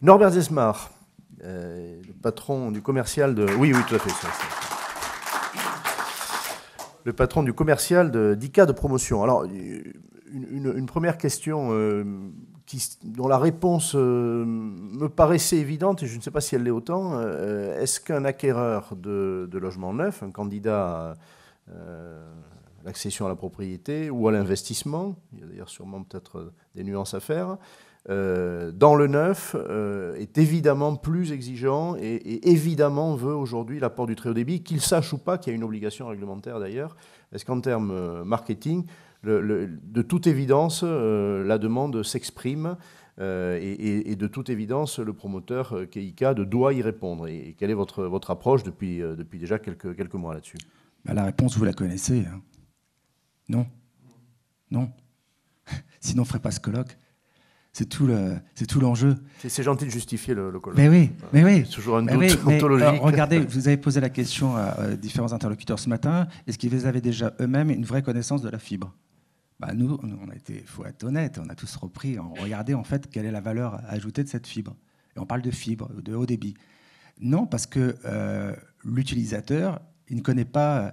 Norbert Zesmar, le patron du commercial de... Oui, tout à fait. Le patron du commercial d'ICA de promotion. Alors, une première question dont la réponse me paraissait évidente, et je ne sais pas si elle l'est autant. Est-ce qu'un acquéreur de logements neufs, un candidat à l'accession à la propriété ou à l'investissement, il y a d'ailleurs sûrement peut-être des nuances à faire, dans le neuf, est évidemment plus exigeant et évidemment veut aujourd'hui l'apport du très haut débit, qu'il sache ou pas qu'il y a une obligation réglementaire d'ailleurs. Est-ce qu'en termes marketing, de toute évidence, la demande s'exprime et de toute évidence, le promoteur KIK doit y répondre? Et quelle est votre approche depuis déjà quelques mois là-dessus? La réponse, vous la connaissez. Hein. Non. Non. Sinon, on ne ferait pas ce colloque. C'est tout l'enjeu. C'est gentil de justifier le colloque. Mais oui. C'est toujours un doute ontologique. Regardez, vous avez posé la question à différents interlocuteurs ce matin. Est-ce qu'ils avaient déjà eux-mêmes une vraie connaissance de la fibre? Nous, il faut être honnête, on a tous repris, on regardait en fait quelle est la valeur ajoutée de cette fibre. Et on parle de fibre, de haut débit. Non, parce que l'utilisateur, il ne connaît pas...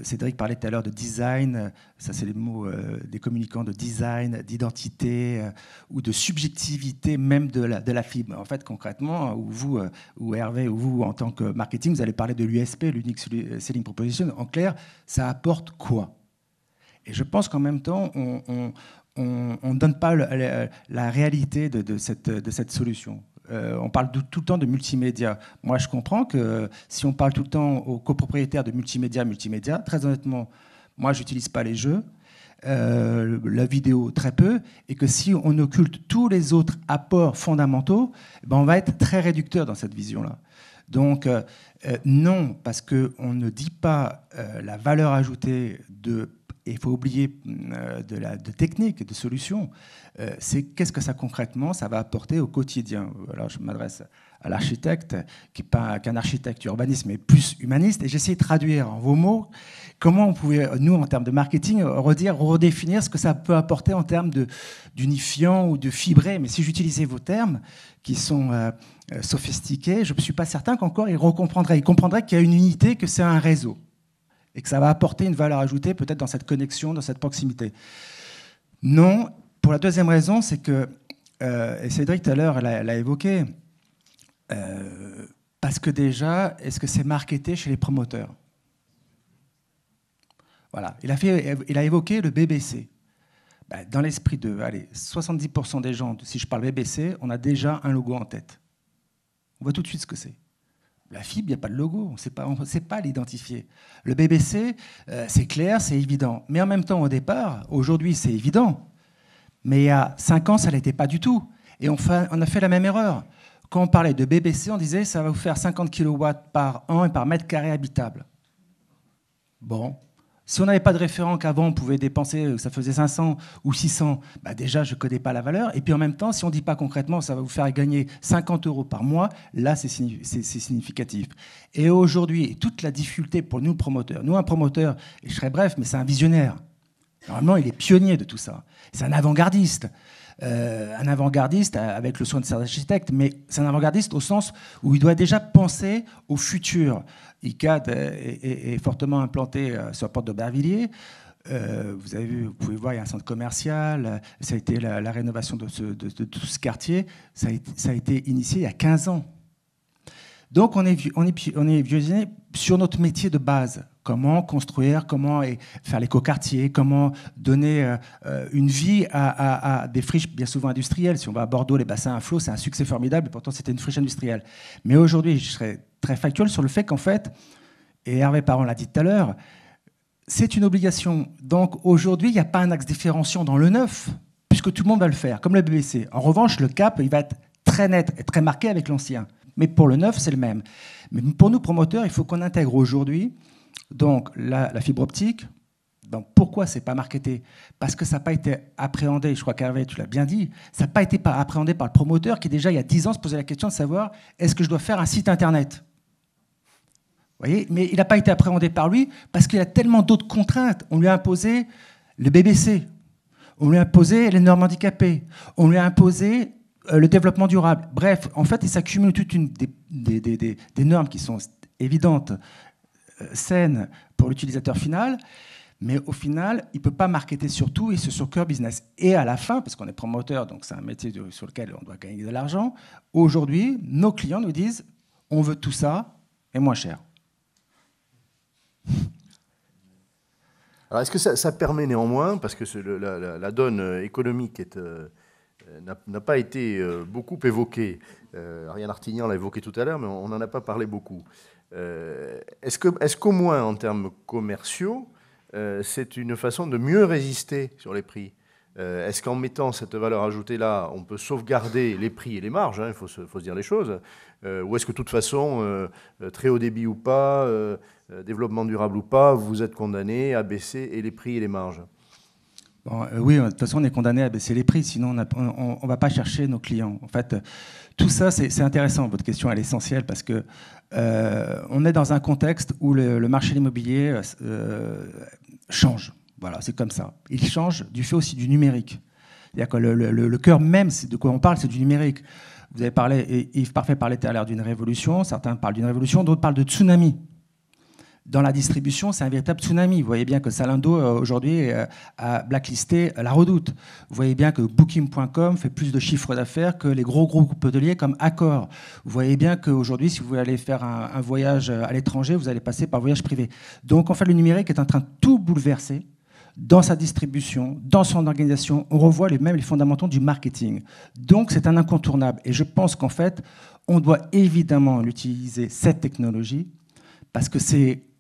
Cédric parlait tout à l'heure de design, ça c'est les mots des communicants, de design, d'identité ou de subjectivité même de la fibre. En fait, concrètement, ou Hervé, ou vous en tant que marketing, vous allez parler de l'USP, l'Unique Selling Proposition. En clair, ça apporte quoi? Et je pense qu'en même temps, on ne donne pas la réalité de cette solution. On parle tout le temps de multimédia. Moi, je comprends que si on parle tout le temps aux copropriétaires de multimédia, très honnêtement, moi, je n'utilise pas les jeux, la vidéo très peu, et que si on occulte tous les autres apports fondamentaux, on va être très réducteur dans cette vision-là. Donc, non, parce qu'on ne dit pas la valeur ajoutée et il faut oublier de techniques, de solutions. C'est qu'est-ce que ça concrètement, ça va apporter au quotidien. Alors, je m'adresse à l'architecte, qui n'est pas qu'un architecte urbaniste, mais plus humaniste, et j'essaie de traduire en vos mots comment on pouvait, nous, en termes de marketing, redéfinir ce que ça peut apporter en termes d'unifiant ou de fibré. Mais si j'utilisais vos termes, qui sont sophistiqués, je ne suis pas certain qu'encore il comprendraient qu'il y a une unité, que c'est un réseau, et que ça va apporter une valeur ajoutée peut-être dans cette connexion, dans cette proximité. Non, pour la deuxième raison, c'est que, et Cédric tout à l'heure l'a évoqué, parce que déjà, est-ce que c'est marketé chez les promoteurs? Voilà, il a évoqué le BBC. Dans l'esprit de 70% des gens, si je parle BBC, on a déjà un logo en tête. On voit tout de suite ce que c'est. La fibre, il n'y a pas de logo, on ne sait pas l'identifier. Le BBC, c'est clair, c'est évident. Mais en même temps, au départ, aujourd'hui, c'est évident. Mais il y a 5 ans, ça ne l'était pas du tout. Et on a fait la même erreur. Quand on parlait de BBC, on disait ça va vous faire 50 kW par an et par mètre carré habitable. Bon. Si on n'avait pas de référent qu'avant, on pouvait dépenser, ça faisait 500 ou 600, déjà, je ne connais pas la valeur. Et puis en même temps, si on ne dit pas concrètement, ça va vous faire gagner 50 € par mois, là, c'est significatif. Et aujourd'hui, toute la difficulté pour nous, promoteurs, un promoteur, et je serai bref, mais c'est un visionnaire. Normalement, il est pionnier de tout ça. C'est un avant-gardiste. Avec le soin de ses architectes, mais c'est un avant-gardiste au sens où il doit déjà penser au futur. ICAD est fortement implanté sur la porte d'Aubervilliers. Vous pouvez voir, il y a un centre commercial. Ça a été la rénovation de tout ce quartier. Ça a été initié il y a 15 ans. Donc, on est visionné sur notre métier de base. Comment construire, comment faire l'écoquartier, comment donner une vie à des friches bien souvent industrielles. Si on va à Bordeaux, les bassins à flot, c'est un succès formidable, et pourtant c'était une friche industrielle. Mais aujourd'hui, je serais très factuel sur le fait qu'en fait, et Hervé Parent l'a dit tout à l'heure, c'est une obligation. Donc aujourd'hui, il n'y a pas un axe différenciant dans le neuf, puisque tout le monde va le faire, comme le BBC. En revanche, le cap, il va être très net et très marqué avec l'ancien. Mais pour le neuf, c'est le même. Mais pour nous, promoteurs, il faut qu'on intègre aujourd'hui donc la fibre optique. Donc pourquoi c'est pas marketé? Parce que ça n'a pas été appréhendé, je crois qu'Hervé, tu l'as bien dit, ça n'a pas été appréhendé par le promoteur qui déjà il y a 10 ans se posait la question de savoir est-ce que je dois faire un site internet? Vous voyez, mais il n'a pas été appréhendé par lui parce qu'il y a tellement d'autres contraintes. On lui a imposé le BBC. On lui a imposé les normes handicapées. On lui a imposé le développement durable. Bref, en fait, il s'accumule toute des normes qui sont évidentes, saines pour l'utilisateur final, mais au final, il ne peut pas marketer sur tout et c'est sur cœur business. Et à la fin, parce qu'on est promoteur, donc c'est un métier sur lequel on doit gagner de l'argent, aujourd'hui, nos clients nous disent « on veut tout ça et moins cher ». Alors, est-ce que ça permet néanmoins, parce que la donne économique n'a pas été beaucoup évoquée, Ariane Artignan l'a évoqué tout à l'heure, mais on n'en a pas parlé beaucoup. Est-ce qu'au moins en termes commerciaux, c'est une façon de mieux résister sur les prix? Est-ce qu'en mettant cette valeur ajoutée-là, on peut sauvegarder les prix et les marges, il faut se dire les choses, ou est-ce que de toute façon, très haut débit ou pas, développement durable ou pas, vous êtes condamné à baisser et les prix et les marges? Bon, oui, de toute façon, on est condamné à baisser les prix, sinon on ne va pas chercher nos clients. En fait, tout ça, c'est intéressant. Votre question, elle est essentielle parce que on est dans un contexte où le marché de l'immobilier change. Voilà, c'est comme ça. Il change du fait aussi du numérique. C'est-à-dire que le cœur même, de quoi on parle, c'est du numérique. Vous avez parlé, et Yves Parfait parlait tout à l'heure d'une révolution, certains parlent d'une révolution, d'autres parlent de tsunami. Dans la distribution, c'est un véritable tsunami. Vous voyez bien que Zalando, aujourd'hui, a blacklisté La Redoute. Vous voyez bien que Booking.com fait plus de chiffre d'affaires que les gros groupes hôteliers comme Accor. Vous voyez bien qu'aujourd'hui, si vous voulez aller faire un voyage à l'étranger, vous allez passer par voyage privé. Donc, en fait, le numérique est en train de tout bouleverser dans sa distribution, dans son organisation. On revoit même les fondamentaux du marketing. Donc, c'est un incontournable. Et je pense qu'en fait, on doit évidemment utiliser cette technologie parce que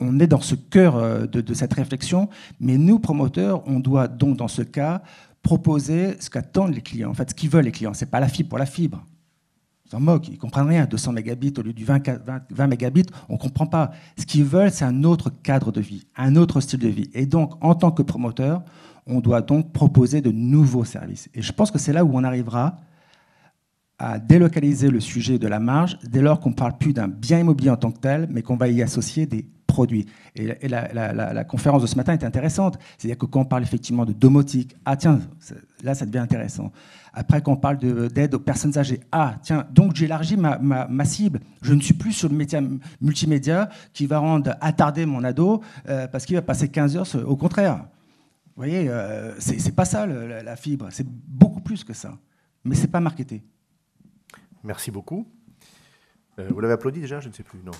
on est dans ce cœur de cette réflexion, mais nous, promoteurs, on doit donc, dans ce cas, proposer ce qu'attendent les clients. En fait, ce qu'ils veulent, les clients, ce n'est pas la fibre pour la fibre. Ils s'en moquent, ils ne comprennent rien. 200 mégabits au lieu du 20 mégabits, on ne comprend pas. Ce qu'ils veulent, c'est un autre cadre de vie, un autre style de vie. Et donc, en tant que promoteur, on doit donc proposer de nouveaux services. Et je pense que c'est là où on arrivera à délocaliser le sujet de la marge dès lors qu'on ne parle plus d'un bien immobilier en tant que tel, mais qu'on va y associer des produits. Et la conférence de ce matin est intéressante. C'est-à-dire que quand on parle effectivement de domotique, ah tiens, là ça devient intéressant. Après, quand on parle d'aide aux personnes âgées, ah tiens, donc j'élargis ma cible. Je ne suis plus sur le métier multimédia qui va rendre attardé mon ado parce qu'il va passer 15 heures, au contraire. Vous voyez, c'est pas ça la fibre, c'est beaucoup plus que ça. Mais c'est pas marketé. Merci beaucoup. Vous l'avez applaudi déjà? Je ne sais plus. Non.